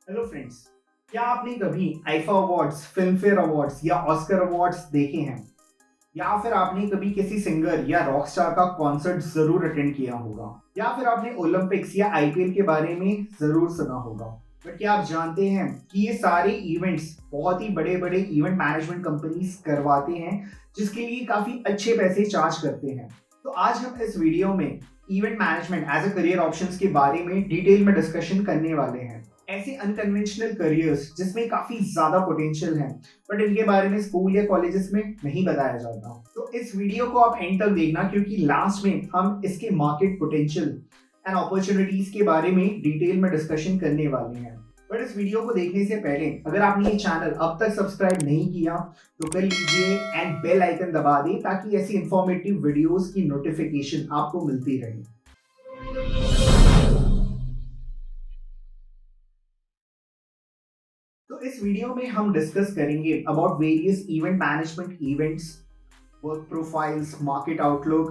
Hello friends, क्या आपने कभी IIFA awards, film fair awards या ऑस्कर अवार्ड्स देखे हैं? या फिर आपने कभी किसी सिंगर या रॉक स्टार का कॉन्सर्ट जरूर अटेंड किया होगा, या फिर आपने ओलंपिक्स या आईपीएल के बारे में जरूर सुना होगा। बट क्या आप जानते हैं कि ये सारे इवेंट्स बहुत ही बड़े बड़े इवेंट मैनेजमेंट कंपनीज करवाते हैं, जिसके लिए काफी अच्छे पैसे चार्ज करते हैं। तो आज हम इस वीडियो में event management as a career options के बारे में डिटेल में डिस्कशन करने वाले हैं। ऐसे अनकन्वेंशनल करियर्स जिसमें काफी ज्यादा पोटेंशियल है, बट इनके बारे में स्कूल या कॉलेजेस में नहीं बताया जाता। तो इस वीडियो को आप एंड तक देखना, क्योंकि लास्ट में हम इसके मार्केट पोटेंशियल एंड अपॉर्चुनिटीज के बारे में डिटेल में डिस्कशन करने वाले हैं। बट इस वीडियो को देखने से पहले अगर आपने ये चैनल अब तक सब्सक्राइब नहीं किया तो कर लीजिए एंड बेल आइकन दबा दें, ताकि ऐसी इंफॉर्मेटिव वीडियोस की नोटिफिकेशन आपको मिलती रहे। तो इस वीडियो में हम डिस्कस करेंगे about various event management events, work profiles, market outlook,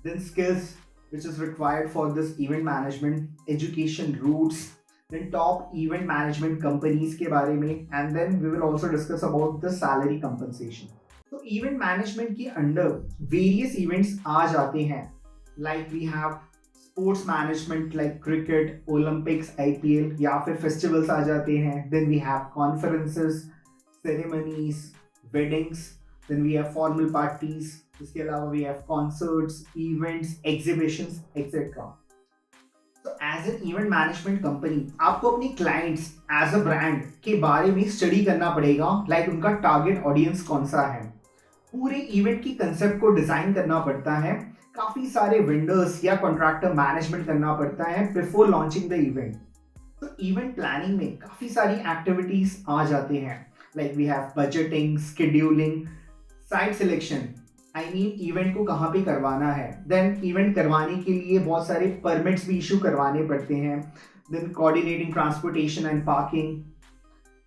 then skills which is required for this event management, education routes, then top event management companies के बारे में, and then we will also discuss about the salary compensation. तो event management के under various events आ जाते हैं, like we have sports management like cricket, Olympics, IPL, या फिर festivals आ जाते हैं, then we have conferences, ceremonies, weddings, then we have formal parties, इसके अलावा we have concerts, events, exhibitions, etc. तो as an event management company आपको अपनी clients as a brand के बारे में स्टडी करना पड़ेगा, लाइक उनका टारगेट ऑडियंस कौन सा है। पूरे इवेंट की कंसेप्ट को डिजाइन करना पड़ता है, काफी सारे वेंडर्स या कॉन्ट्रैक्टर मैनेजमेंट करना पड़ता है बिफोर लॉन्चिंग द इवेंट। तो इवेंट प्लानिंग में काफी सारी एक्टिविटीज आ जाते हैं, like we have budgeting, scheduling, site selection, I mean event को कहाँ पे करवाना है, देन इवेंट करवाने के लिए बहुत सारे परमिट्स भी इशू करवाने पड़ते हैं, then coordinating transportation and parking,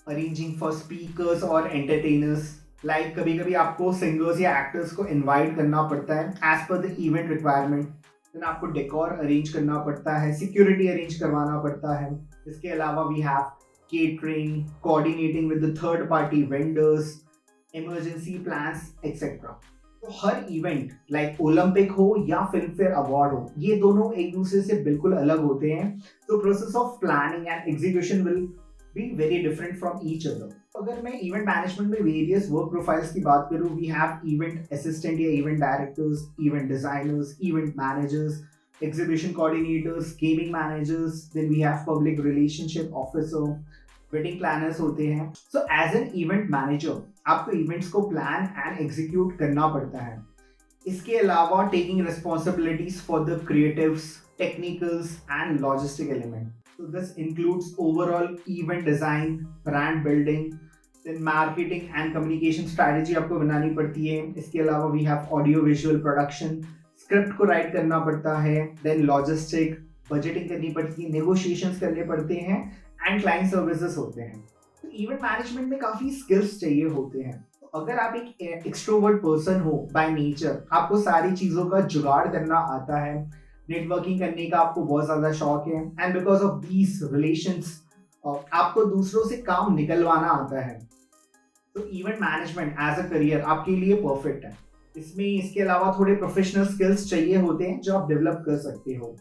arranging for speakers और एंटरटेनर्स, लाइक कभी कभी आपको सिंगर्स या एक्टर्स को इनवाइट करना पड़ता है as per the event requirement, then आपको डेकोर अरेंज करना पड़ता है, सिक्योरिटी अरेंज करवाना पड़ता है। इसके अलावा we have catering, coordinating with the third party vendors, emergency plans etcetera. तो हर इवेंट लाइक ओलंपिक हो या फिल्म फेयर अवार्ड हो, ये दोनों एक दूसरे से बिल्कुल अलग होते हैं। तो process of planning and execution will be very different from each other. अगर मैं इवेंट मैनेजमेंट में वेरियस वर्क प्रोफाइल्स की बात करूं, वी हैव इवेंट असिस्टेंट या event directors, event designers, event managers, exhibition coordinators, gaming managers, then we have public relationship officer, wedding planners होते हैं। So as an event manager आपको events को plan and execute करना पड़ता है। इसके अलावा taking responsibilities for the creatives, technicals and logistic element. So this includes overall event design, brand building, then marketing and communication strategy आपको बनानी पड़ती है। इसके अलावा we have audio visual production, script को write करना पड़ता है, then logistic, budgeting करनी पड़ती है, negotiations करने पड़ते हैं and client services होते हैं। तो event management में काफी skills चाहिए होते हैं। तो अगर आप एक extrovert person हो by nature, आपको सारी चीजों का जुगाड़ करना आता है, नेटवर्किंग करने का आपको बहुत ज्यादा शौक है, and because of these relations आपको दूसरों से काम निकलवाना आता है, तो event management as a career आपके लिए परफेक्ट है। इसमें इसके अलावा थोड़े प्रोफेशनल स्किल्स चाहिए होते हैं जो आप डेवलप कर सकते हो,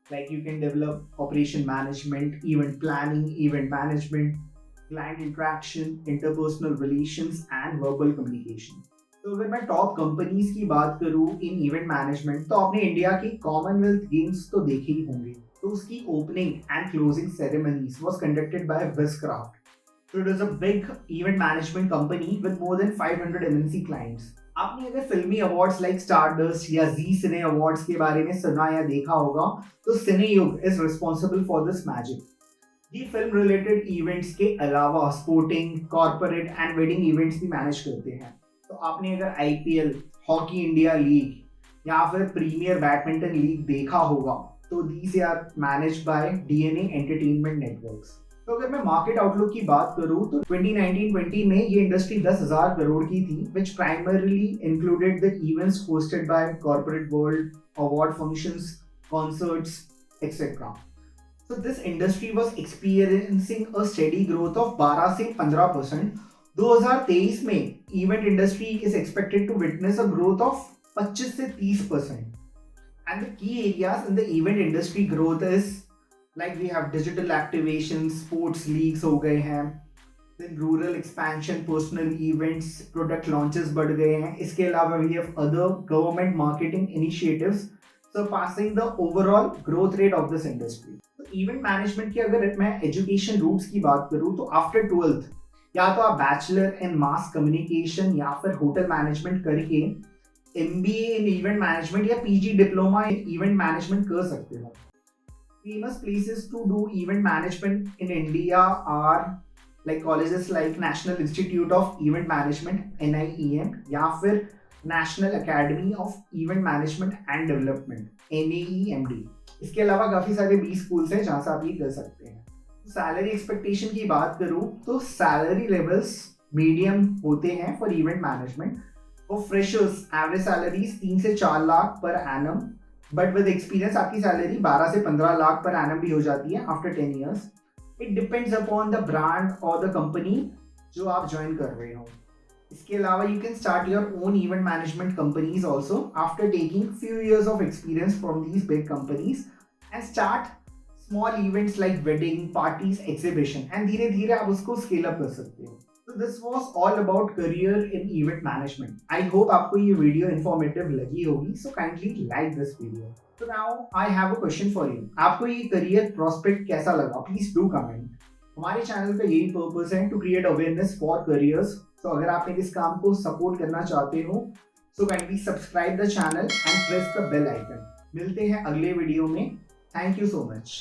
like you can develop operation management, event planning, event management, client interaction, interpersonal relations and verbal communication. तो अगर मैं टॉप कंपनीज की बात करूं इन इवेंट मैनेजमेंट, तो आपने इंडिया की कॉमनवेल्थ गेम्स तो देखे ही होंगे। तो उसकी opening and closing ceremonies was conducted by Wizcraft. So it is a big event management company with more than 500 MNC clients. आपने अगर फिल्मी अवार्ड्स लाइक स्टारडस्ट या जी सिने अवार्ड्स के बारे में सुना या देखा होगा, तो Cineyug is responsible for this magic. ये फिल्म रिलेटेड इवेंट्स के अलावा sporting, corporate and wedding events भी मैनेज करते हैं। तो आपने अगर आईपीएल, हॉकी इंडिया लीग या फिर प्रीमियर बैडमिंटन लीग देखा होगा, तो these are managed by DNA entertainment networks. तो अगर मैं मार्केट आउटलुक की बात करूं, तो 2019-20 में ये इंडस्ट्री 10,000 करोड़ की थी, which primarily included the events hosted by corporate world, award functions, concerts etcetera. So this industry was experiencing a steady growth of 12 से 15%. 2023 में event industry is expected to witness a growth of 25 से 30%. And the key areas in the event industry growth is like we have digital activations, sports leagues हो गए हैं, then rural expansion, personal events, product launches बढ़ गए हैं. इसके अलावा we have other government marketing initiatives surpassing the overall growth rate of this industry. तो event management की अगर मैं एजुकेशन रूट्स की बात करूँ तो आफ्टर 12th या तो आप बैचलर इन मास कम्युनिकेशन या फिर होटल मैनेजमेंट करके MBA इन इवेंट मैनेजमेंट या PG diploma in event management कर सकते हो. Famous places to do event management in India are like colleges like National Institute of Event Management NIEM या फिर National Academy of Event Management and Development NAEMD. इसके अलावा काफ़ी सारे B schools हैं जहाँ से आप ये कर सकते हैं. सैलरी एक्सपेक्टेशन की बात करूँ तो सैलरी लेवल्स मीडियम होते हैं for event management. For freshers average salaries 3 से 4 lakh per annum, but with experience आपकी सैलरी 12 से 15 लाख पर एनम भी हो जाती है after 10 years. It depends upon the brand और द कंपनी जो आप ज्वाइन कर रहे हो. इसके अलावा you can start your own event management companies also after taking few years of experience from these big companies and start small events like wedding parties exhibition and धीरे धीरे आप उसको स्केल अप कर सकते हो. So this was all about career in event management. I hope आपको ये video informative लगी होगी. So kindly like this video. So now I have a question for you. आपको ये career prospect कैसा लगा? Please do comment. हमारे channel का यही पर्पस है to create awareness for careers. So अगर आप इस काम को सपोर्ट करना चाहते हो so kindly subscribe the channel and press the bell icon. मिलते हैं अगले वीडियो में. Thank you so much.